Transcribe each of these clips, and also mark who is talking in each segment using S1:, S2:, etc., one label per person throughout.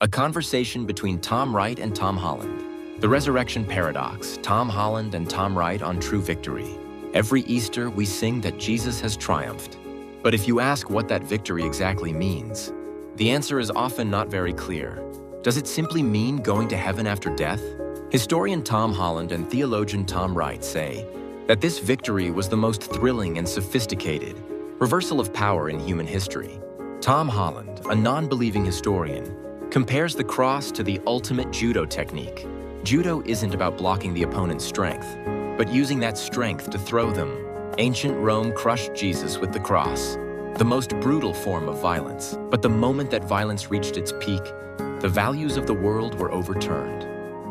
S1: A conversation between Tom Wright and Tom Holland. The Resurrection Paradox, Tom Holland and Tom Wright on True Victory. Every Easter, we sing that Jesus has triumphed. But if you ask what that victory exactly means, the answer is often not very clear. Does it simply mean going to heaven after death? Historian Tom Holland and theologian Tom Wright say that this victory was the most thrilling and sophisticated reversal of power in human history. Tom Holland, a non-believing historian, compares the cross to the ultimate judo technique. Judo isn't about blocking the opponent's strength, but using that strength to throw them. Ancient Rome crushed Jesus with the cross, the most brutal form of violence. But the moment that violence reached its peak, the values of the world were overturned.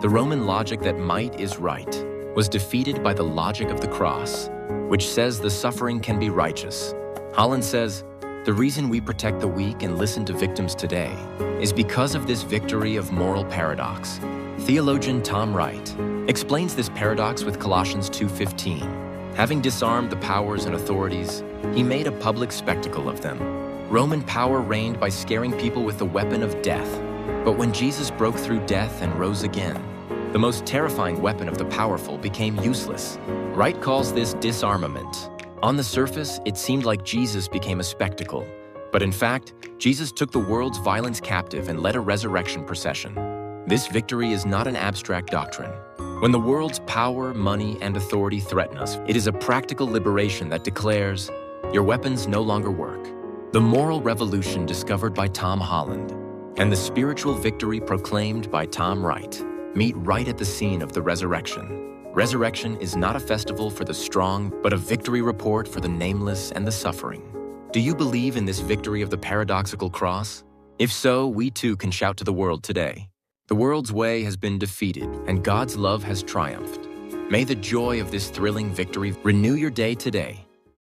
S1: The Roman logic that might is right was defeated by the logic of the cross, which says the suffering can be righteous. Holland says, the reason we protect the weak and listen to victims today is because of this victory of moral paradox. Theologian Tom Wright explains this paradox with Colossians 2:15. Having disarmed the powers and authorities, he made a public spectacle of them. Roman power reigned by scaring people with the weapon of death. But when Jesus broke through death and rose again, the most terrifying weapon of the powerful became useless. Wright calls this disarmament. On the surface, it seemed like Jesus became a spectacle. But in fact, Jesus took the world's violence captive and led a resurrection procession. This victory is not an abstract doctrine. When the world's power, money, and authority threaten us, it is a practical liberation that declares, your weapons no longer work. The moral revolution discovered by Tom Holland and the spiritual victory proclaimed by Tom Wright meet right at the scene of the resurrection. Resurrection is not a festival for the strong, but a victory report for the nameless and the suffering. Do you believe in this victory of the paradoxical cross? If so, we too can shout to the world today. The world's way has been defeated, and God's love has triumphed. May the joy of this thrilling victory renew your day today.